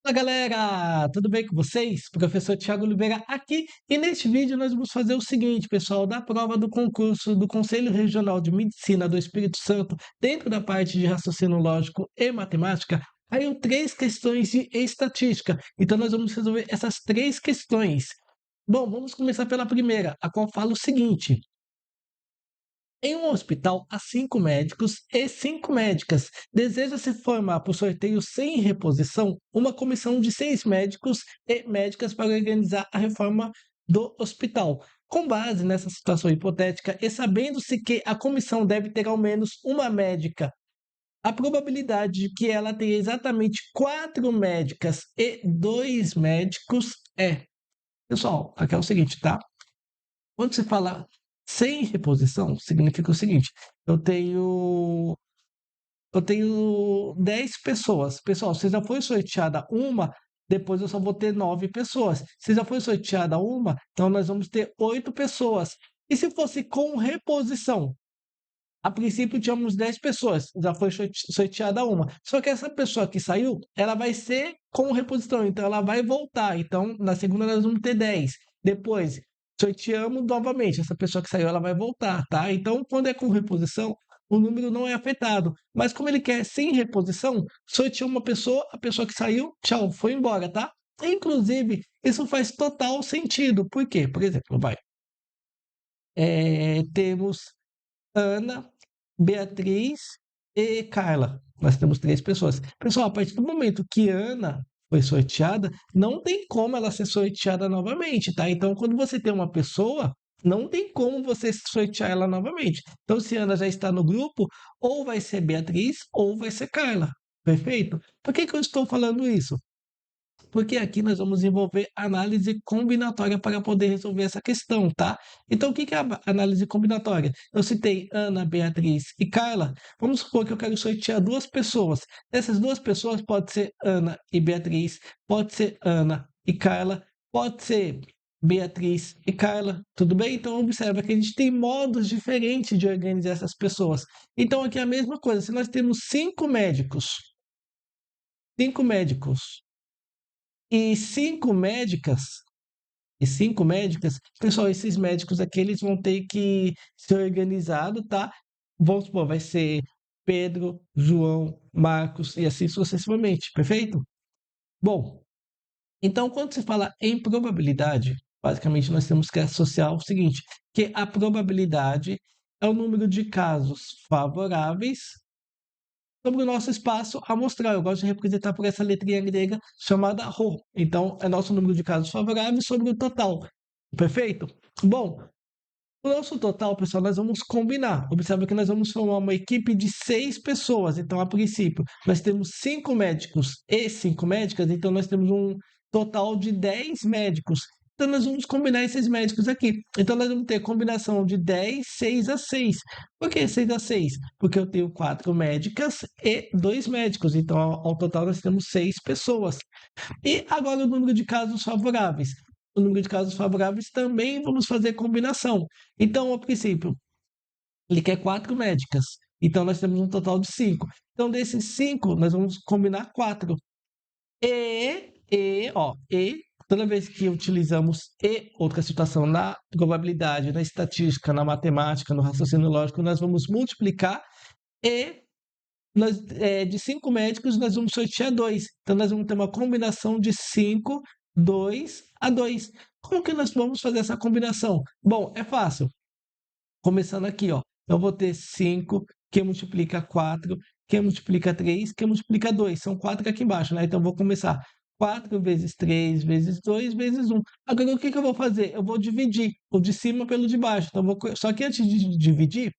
Fala galera, tudo bem com vocês? Professor Tiago Oliveira aqui e neste vídeo nós vamos fazer o seguinte, pessoal, da prova do concurso do Conselho Regional de Medicina do Espírito Santo, dentro da parte de raciocínio lógico e matemática, caiu três questões de estatística. Então nós vamos resolver essas três questões. Bom, vamos começar pela primeira, a qual fala o seguinte: em um hospital, há 5 médicos e 5 médicas. Deseja-se formar, por sorteio sem reposição, uma comissão de 6 médicos e médicas para organizar a reforma do hospital. Com base nessa situação hipotética e sabendo-se que a comissão deve ter ao menos uma médica, a probabilidade de que ela tenha exatamente 4 médicas e 2 médicos é. Pessoal, aqui é o seguinte, tá? Quando você fala sem reposição, significa o seguinte: eu tenho eu tenho 10 pessoas. Pessoal, se já foi sorteada uma, depois eu só vou ter 9 pessoas. Se já foi sorteada uma, então nós vamos ter 8 pessoas. E se fosse com reposição? A princípio tínhamos 10 pessoas, já foi sorteada uma. Só que essa pessoa que saiu, ela vai ser com reposição, então ela vai voltar. Então, na segunda nós vamos ter 10. Depois, sorteamos novamente. Essa pessoa que saiu, ela vai voltar, tá? Então, quando é com reposição, o número não é afetado. Mas como ele quer sem reposição, sorteou uma pessoa, a pessoa que saiu, tchau, foi embora, tá? Inclusive, isso faz total sentido. Por quê? Por exemplo, temos Ana, Beatriz e Carla. Nós temos três pessoas. Pessoal, a partir do momento que Ana foi sorteada, não tem como ela ser sorteada novamente, tá? Então, quando você tem uma pessoa, não tem como você sortear ela novamente. Então, se Ana já está no grupo, ou vai ser Beatriz ou vai ser Carla. Perfeito? Por que que eu estou falando isso? Porque aqui nós vamos envolver análise combinatória para poder resolver essa questão, tá? Então, o que que é a análise combinatória? Eu citei Ana, Beatriz e Carla. Vamos supor que eu quero sortear duas pessoas. Essas duas pessoas pode ser Ana e Beatriz, pode ser Ana e Carla, pode ser Beatriz e Carla, tudo bem? Então, observa que a gente tem modos diferentes de organizar essas pessoas. Então, aqui é a mesma coisa. Se nós temos cinco médicos e cinco médicas, pessoal, esses médicos aqui, eles vão ter que ser organizados, tá? Vamos supor, vai ser Pedro, João, Marcos e assim sucessivamente, perfeito? Bom, então quando se fala em probabilidade, basicamente nós temos que associar o seguinte, que a probabilidade é o número de casos favoráveis sobre o nosso espaço amostral. Eu gosto de representar por essa letrinha grega chamada ρ. Então, é nosso número de casos favoráveis sobre o total. Perfeito? Bom, o nosso total, pessoal, nós vamos combinar. Observe que nós vamos formar uma equipe de 6 pessoas. Então, a princípio, nós temos 5 médicos e 5 médicas. Então, nós temos um total de 10 médicos. Então, nós vamos combinar esses médicos aqui. Então, nós vamos ter combinação de 10, 6 a 6. Por que 6 a 6? Porque eu tenho 4 médicas e 2 médicos. Então, ao total, nós temos 6 pessoas. E agora o número de casos favoráveis. O número de casos favoráveis também vamos fazer combinação. Então, a princípio, ele quer 4 médicas. Então, nós temos um total de 5. Então, desses 5, nós vamos combinar 4. Toda vez que utilizamos outra situação na probabilidade, na estatística, na matemática, no raciocínio lógico, nós vamos multiplicar e de 5 médicos, nós vamos sortear 2. Então, nós vamos ter uma combinação de 5, 2 a 2. Como que nós vamos fazer essa combinação? Bom, é fácil. Começando aqui, ó. Eu vou ter 5 que multiplica 4, que multiplica 3, que multiplica 2. São 4 aqui embaixo, né? Então, eu vou começar 4 vezes 3 vezes 2 vezes 1. Agora, o que que eu vou fazer? Eu vou dividir o de cima pelo de baixo. Então, só que antes de dividir,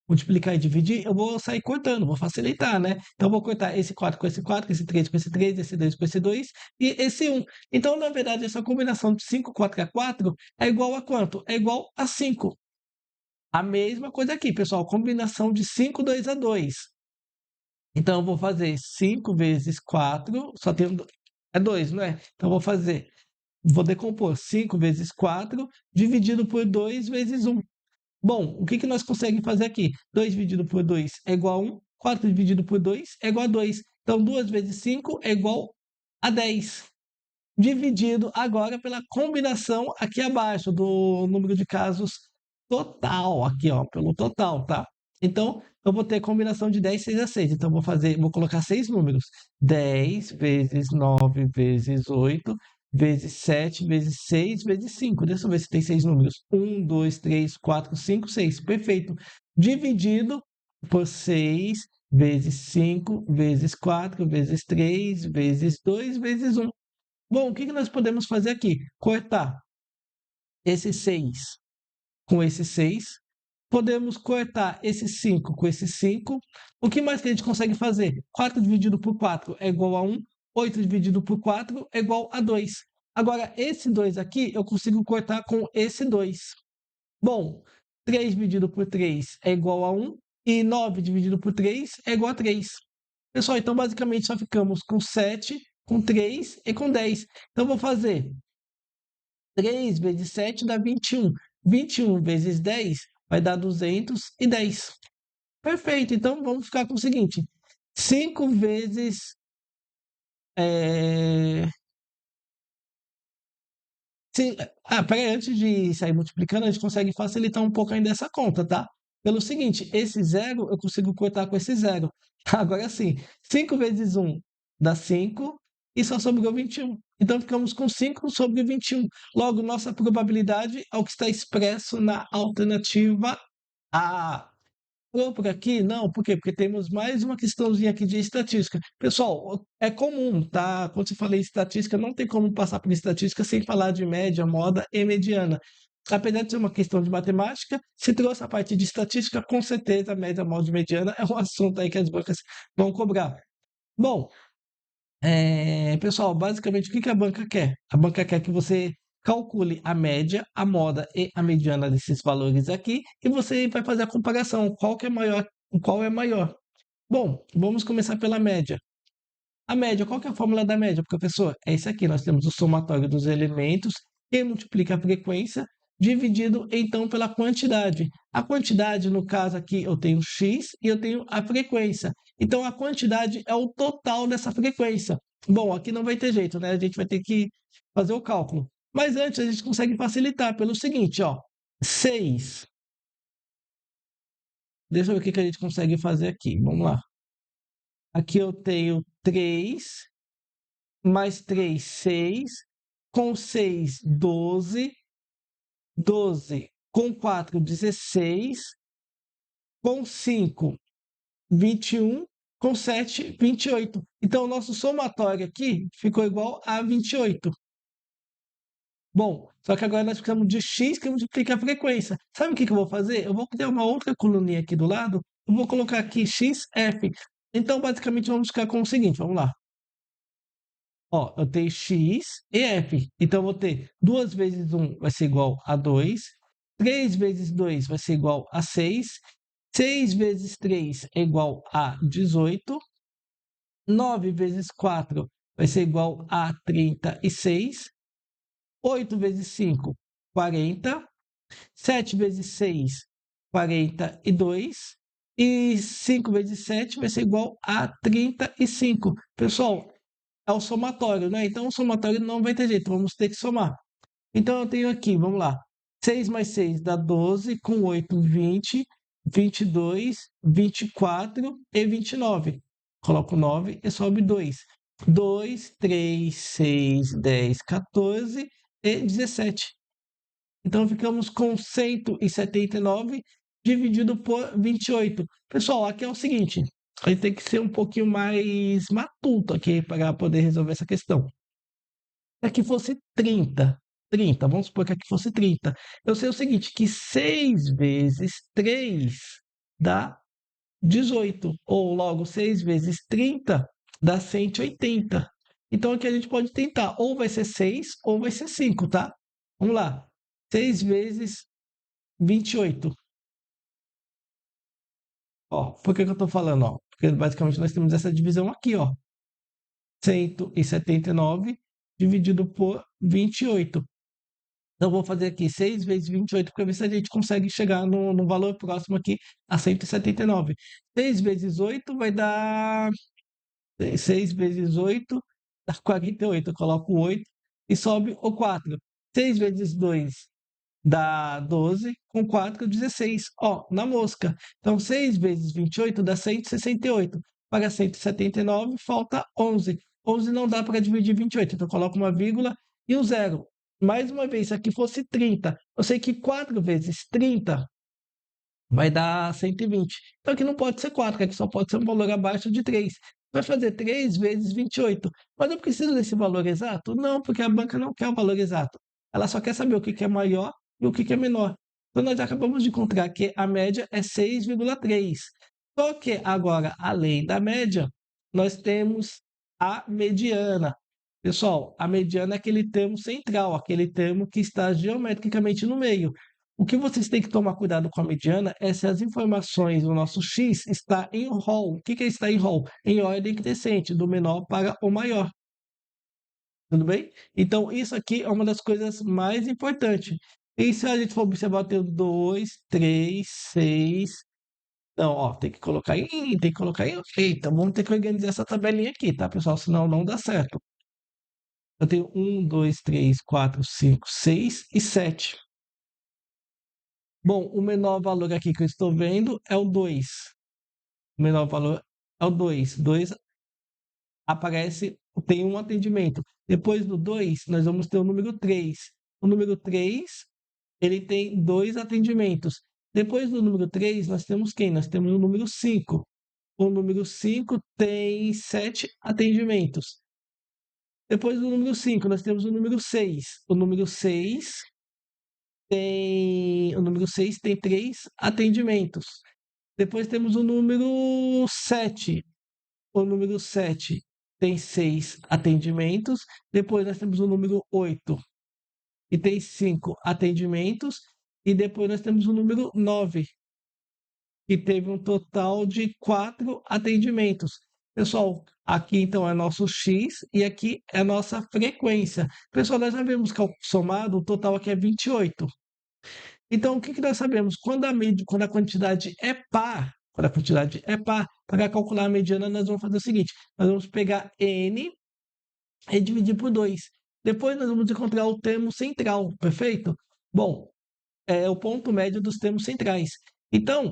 multiplicar e dividir, eu vou sair cortando, vou facilitar, né? Então, eu vou cortar esse 4 com esse 4, esse 3 com esse 3, esse 2 com esse 2 e esse 1. Então, na verdade, essa combinação de 5, 4 a 4 é igual a quanto? É igual a 5. A mesma coisa aqui, pessoal, combinação de 5, 2 a 2. Então, eu vou fazer 5 vezes 4, só tem é 2, não é? Então, eu vou decompor 5 vezes 4 dividido por 2 vezes 1. Bom, o que que nós conseguimos fazer aqui? 2 dividido por 2 é igual a 1, 4 dividido por 2 é igual a 2. Então, 2 vezes 5 é igual a 10, dividido agora pela combinação aqui abaixo do número de casos total, aqui ó, pelo total, tá? Então, eu vou ter combinação de 10, 6 a 6. Então, vou colocar 6 números. 10 vezes 9 vezes 8 vezes 7 vezes 6 vezes 5. Deixa eu ver se tem 6 números. 1, 2, 3, 4, 5, 6. Perfeito. Dividido por 6 vezes 5 vezes 4 vezes 3 vezes 2 vezes 1. Bom, o que que nós podemos fazer aqui? Cortar esse 6 com esse 6. Podemos cortar esse 5 com esse 5. O que mais que a gente consegue fazer? 4 dividido por 4 é igual a 1. 8 dividido por 4 é igual a 2. Agora, esse 2 aqui, eu consigo cortar com esse 2. Bom, 3 dividido por 3 é igual a 1. E 9 dividido por 3 é igual a 3. Pessoal, então basicamente só ficamos com 7, com 3 e com 10. Então, eu vou fazer 3 vezes 7 dá 21. 21 vezes 10 vai dar 210. Perfeito. Então, vamos ficar com o seguinte. 5 vezes... É... peraí, antes de sair multiplicando, a gente consegue facilitar um pouco ainda essa conta, tá? Pelo seguinte, esse zero eu consigo cortar com esse zero. Agora sim, 5 vezes 1 dá 5 e só sobrou 21. Então, ficamos com 5 sobre 21. Logo, nossa probabilidade é o que está expresso na alternativa A. Por aqui? Não, por quê? Porque temos mais uma questãozinha aqui de estatística. Pessoal, é comum, tá? Quando se fala em estatística, não tem como passar por estatística sem falar de média, moda e mediana. Apesar de ser uma questão de matemática, se trouxe a parte de estatística, com certeza média, moda e mediana é um assunto aí que as bancas vão cobrar. Bom, pessoal, basicamente o que que a banca quer? A banca quer que você calcule a média, a moda e a mediana desses valores aqui e você vai fazer a comparação, qual que é maior, qual é maior. Bom, vamos começar pela média. A média, qual que é a fórmula da média, professor? É isso aqui, nós temos o somatório dos elementos que multiplica a frequência, dividido então pela quantidade. A quantidade, no caso aqui, eu tenho x e eu tenho a frequência. Então, a quantidade é o total dessa frequência. Bom, aqui não vai ter jeito, né? A gente vai ter que fazer o cálculo. Mas antes, a gente consegue facilitar pelo seguinte, ó. 6. Deixa eu ver o que que a gente consegue fazer aqui. Vamos lá. Aqui eu tenho 3 mais 3, 6, com 6, 12, 12, com 4, 16, com 5, 21, com 7, 28. Então, o nosso somatório aqui ficou igual a 28. Bom, só que agora nós precisamos de x que multiplica a frequência. Sabe o que que eu vou fazer? Eu vou criar uma outra coluninha aqui do lado. Eu vou colocar aqui xf. Então, basicamente, vamos ficar com o seguinte. Vamos lá. Ó, eu tenho x e f. Então, eu vou ter 2 vezes 1 vai ser igual a 2. 3 vezes 2 vai ser igual a 6. 6 vezes 3 é igual a 18. 9 vezes 4 vai ser igual a 36. 8 vezes 5, 40. 7 vezes 6, 42. E 5 vezes 7 vai ser igual a 35. Pessoal, é o somatório, né? Então, o somatório não vai ter jeito, vamos ter que somar. Então, eu tenho aqui, vamos lá, 6 mais 6 dá 12, com 8, 20, 22, 24 e 29. Coloco 9 e sobe 2. 2, 3, 6, 10, 14 e 17. Então, ficamos com 179 dividido por 28. Pessoal, aqui é o seguinte, a gente tem que ser um pouquinho mais matuto aqui para poder resolver essa questão. Se aqui fosse 30, vamos supor que aqui fosse 30. Eu sei o seguinte, que 6 vezes 3 dá 18, ou logo 6 vezes 30 dá 180. Então aqui a gente pode tentar, ou vai ser 6 ou vai ser 5, tá? Vamos lá. 6 vezes 28. Ó, por que que eu estou falando, ó? Porque basicamente nós temos essa divisão aqui, ó. 179 dividido por 28. Então, vou fazer aqui 6 vezes 28 para ver se a gente consegue chegar no valor próximo aqui a 179. 6 vezes 8 vai dar... 6 vezes 8 dá 48. Eu coloco o 8 e sobe o 4. 6 vezes 2 dá 12, com 4, 16. Ó, na mosca. Então, 6 vezes 28 dá 168. Para 179, falta 11. 11 não dá para dividir 28, então eu coloco uma vírgula e um zero. Mais uma vez, se aqui fosse 30, eu sei que 4 vezes 30 vai dar 120. Então aqui não pode ser 4, aqui só pode ser um valor abaixo de 3. Vai fazer 3 vezes 28. Mas eu preciso desse valor exato? Não, porque a banca não quer o valor exato. Ela só quer saber o que que é maior e o que que é menor. Então nós já acabamos de encontrar que a média é 6,3. Só que agora, além da média, nós temos a mediana. Pessoal, a mediana é aquele termo central, aquele termo que está geometricamente no meio. O que vocês têm que tomar cuidado com a mediana é se as informações do nosso X está em rol. O que que é está em rol? Em ordem crescente, do menor para o maior. Tudo bem? Então, isso aqui é uma das coisas mais importantes. E se a gente for observar, tem 2, 3, 6. Não, ó, tem que colocar em. Tem que colocar em. Eita, vamos ter que organizar essa tabelinha aqui, tá, pessoal? Senão não dá certo. Eu tenho 1, 2, 3, 4, 5, 6 e 7. Bom, o menor valor aqui que eu estou vendo é o 2. O menor valor é o 2. 2 aparece, tem um atendimento. Depois do 2, nós vamos ter o número 3. O número 3, ele tem dois atendimentos. Depois do número 3, nós temos quem? Nós temos o número 5. O número 5 tem 7 atendimentos. Depois do número 5, nós temos o número 6. O número 6 tem 3 atendimentos. Depois temos o número 7. O número 7 tem 6 atendimentos. Depois nós temos o número 8 e tem 5 atendimentos. E depois nós temos o número 9, que teve um total de 4 atendimentos. Pessoal, aqui então é nosso X e aqui é a nossa frequência. Pessoal, nós já vimos que somado, o total aqui é 28. Então, o que que nós sabemos? Quando a quantidade é par, para calcular a mediana, nós vamos fazer o seguinte: nós vamos pegar n e dividir por 2. Depois nós vamos encontrar o termo central, perfeito? Bom, é o ponto médio dos termos centrais. Então,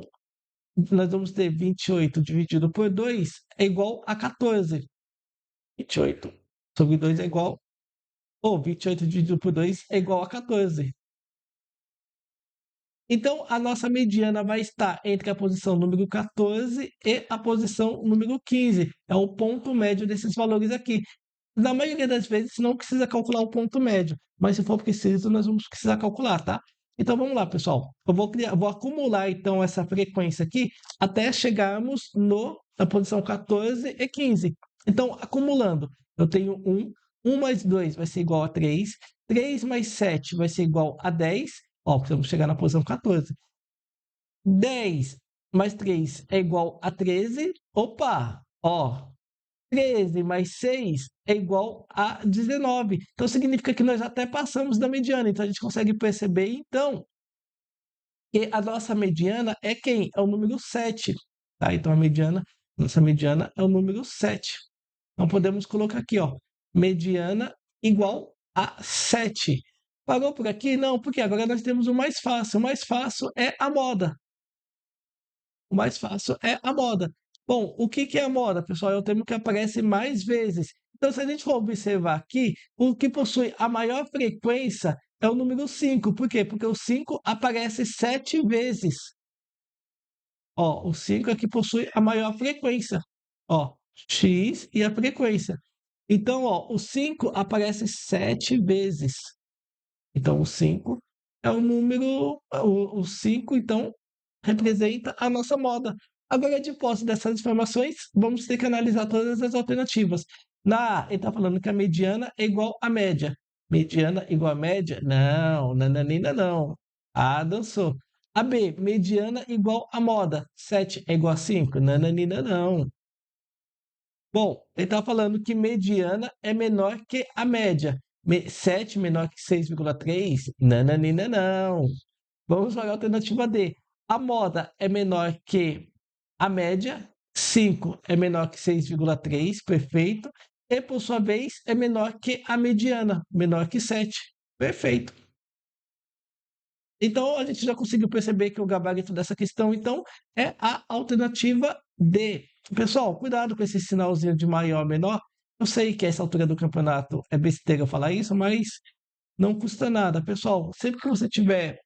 nós vamos ter 28 dividido por 2 é igual a 14. 28 sobre 2 é igual, ou 28 dividido por 2 é igual a 14. Então, a nossa mediana vai estar entre a posição número 14 e a posição número 15. É o ponto médio desses valores aqui. Na maioria das vezes, não precisa calcular o ponto médio, mas se for preciso, nós vamos precisar calcular, tá? Então, vamos lá, pessoal. Vou acumular, então, essa frequência aqui até chegarmos na posição 14 e 15. Então, acumulando, eu tenho 1. 1 mais 2 vai ser igual a 3. 3 mais 7 vai ser igual a 10. Ó, precisamos chegar na posição 14. 10 mais 3 é igual a 13. Opa! Ó, 13 mais 6 é igual a 19. Então, significa que nós até passamos da mediana. Então, a gente consegue perceber, então, que a nossa mediana é quem? É o número 7. Tá? Então, nossa mediana é o número 7. Então, podemos colocar aqui, ó, mediana igual a 7. Parou por aqui? Não, porque agora nós temos o mais fácil. O mais fácil é a moda. O mais fácil é a moda. Bom, o que que é a moda, pessoal? É o termo que aparece mais vezes. Então, se a gente for observar aqui, o que possui a maior frequência é o número 5. Por quê? Porque o 5 aparece 7 vezes. Ó, o 5 é que possui a maior frequência. Ó, x e a frequência. Então, ó, o 5 aparece 7 vezes. Então, o 5 é o número. O 5, então, representa a nossa moda. Agora, de posse dessas informações, vamos ter que analisar todas as alternativas. Na A, ele está falando que a mediana é igual à média. Mediana igual à média? Não, nananina não. A dançou. A B, mediana igual à moda. 7 é igual a 5? Nananina não. Bom, ele está falando que mediana é menor que a média. 7 menor que 6,3? Nananina não. Vamos para a alternativa D. A moda é menor que a média. 5 é menor que 6,3, perfeito. e, por sua vez, é menor que a mediana, menor que 7. Perfeito. Então, a gente já conseguiu perceber que o gabarito dessa questão, então, é a alternativa D. Pessoal, cuidado com esse sinalzinho de maior menor. Eu sei que essa altura do campeonato é besteira eu falar isso, mas não custa nada. Pessoal, sempre que você tiver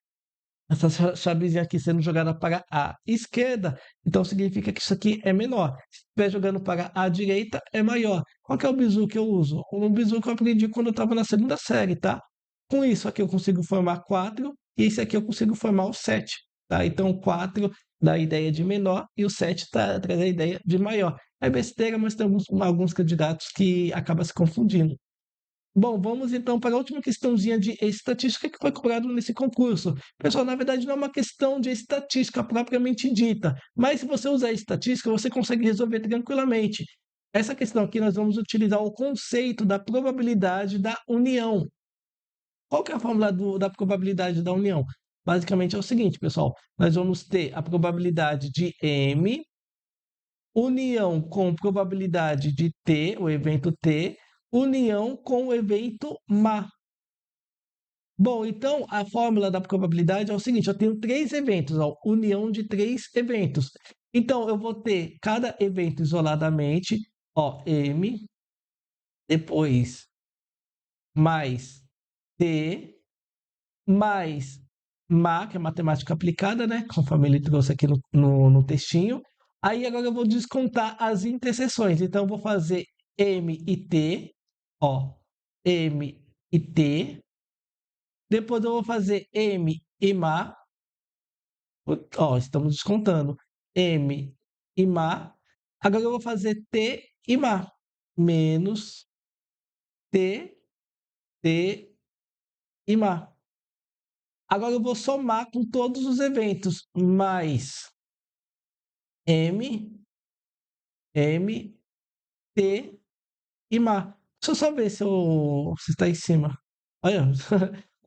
essa chavezinha aqui sendo jogada para a esquerda, então significa que isso aqui é menor. Se estiver jogando para a direita, é maior. Qual que é o bizu que eu uso? Um bizu que eu aprendi quando eu estava na segunda série, tá? Com isso aqui eu consigo formar 4 e esse aqui eu consigo formar o 7, tá? Então 4 dá a ideia de menor e o 7 traz a ideia de maior. É besteira, mas tem alguns candidatos que acabam se confundindo. Bom, vamos então para a última questãozinha de estatística que foi cobrado nesse concurso. Pessoal, na verdade não é uma questão de estatística propriamente dita, mas se você usar a estatística, você consegue resolver tranquilamente. Essa questão aqui nós vamos utilizar o conceito da probabilidade da união. Qual que é a fórmula da probabilidade da união? Basicamente é o seguinte, pessoal, nós vamos ter a probabilidade de M, união com probabilidade de T, o evento T, união com o evento MA. Bom, então a fórmula da probabilidade é o seguinte: eu tenho três eventos, ó, união de três eventos. Então eu vou ter cada evento isoladamente, ó, M, depois mais T, mais MA, que é matemática aplicada, né? Conforme ele trouxe aqui no textinho. Aí agora eu vou descontar as interseções. Então eu vou fazer M e T, ó, M e T. Depois eu vou fazer M e MA. Ó, estamos descontando. M e MA. Agora eu vou fazer T e MA. Menos T, T e MA. Agora eu vou somar com todos os eventos. Mais M, M, T e MA. Deixa eu só ver se está em cima. Olha,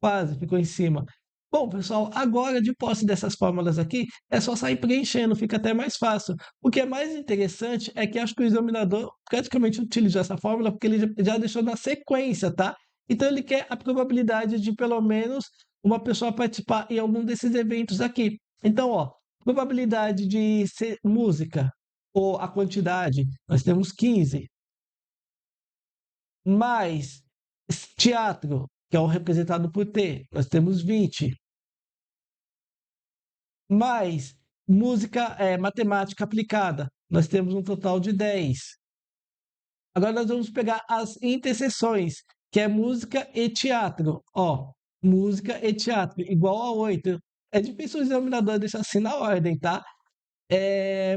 quase ficou em cima. Bom, pessoal, agora de posse dessas fórmulas aqui, é só sair preenchendo, fica até mais fácil. O que é mais interessante é que acho que o examinador praticamente utilizou essa fórmula porque ele já deixou na sequência, tá? Então ele quer a probabilidade de pelo menos uma pessoa participar em algum desses eventos aqui. Então, ó, probabilidade de ser música ou a quantidade, nós temos 15, mais teatro, que é o representado por T, nós temos 20, mais música, matemática aplicada, nós temos um total de 10. Agora nós vamos pegar as interseções, que é música e teatro. Ó, música e teatro, igual a 8. É difícil o examinador deixar assim na ordem, tá?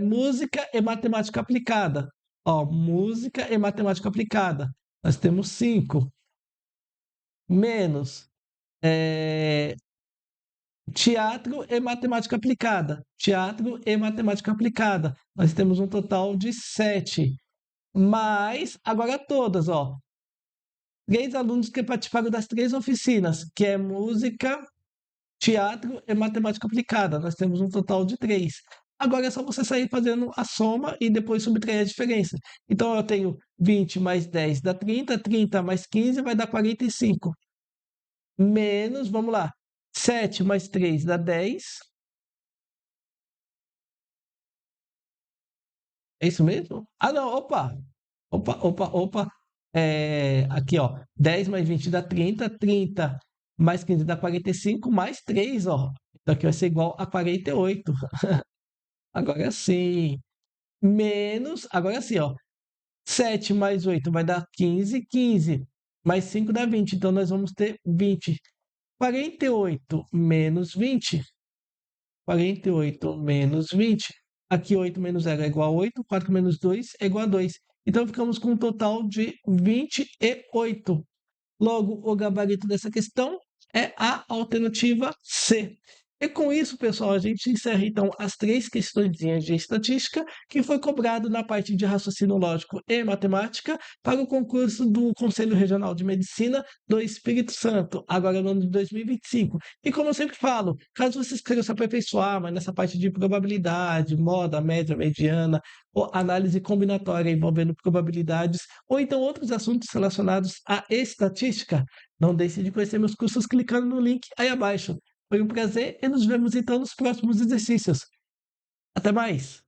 Música e matemática aplicada. Ó, música e matemática aplicada. Nós temos 5. Menos é, teatro e matemática aplicada. Teatro e matemática aplicada. Nós temos um total de 7. Mas, agora todas, ó. 3 alunos que participaram das 3 oficinas, que é música, teatro e matemática aplicada. Nós temos um total de 3. Agora é só você sair fazendo a soma e depois subtrair a diferença. Então eu tenho 20 mais 10 dá 30, 30 mais 15 vai dar 45. Menos, vamos lá, 7 mais 3 dá 10. É isso mesmo? Ah, não, opa! Opa, opa, opa. Aqui, ó. 10 mais 20 dá 30. 30 mais 15 dá 45. Mais 3, ó. Então aqui vai ser igual a 48. Agora sim. Menos, agora sim, ó. 7 mais 8 vai dar 15. 15 mais 5 dá 20. Então nós vamos ter 20. 48 menos 20. 48 menos 20. Aqui 8 menos 0 é igual a 8. 4 menos 2 é igual a 2. Então ficamos com um total de 28. Logo, o gabarito dessa questão é a alternativa C. E com isso, pessoal, a gente encerra então as 3 questõezinhas de estatística que foi cobrado na parte de raciocínio lógico e matemática para o concurso do Conselho Regional de Medicina do Espírito Santo, agora no ano de 2025. E como eu sempre falo, caso vocês queiram se aperfeiçoar, mas nessa parte de probabilidade, moda, média, mediana, ou análise combinatória envolvendo probabilidades, ou então outros assuntos relacionados à estatística, não deixe de conhecer meus cursos clicando no link aí abaixo. Foi um prazer e nos vemos então nos próximos exercícios. Até mais!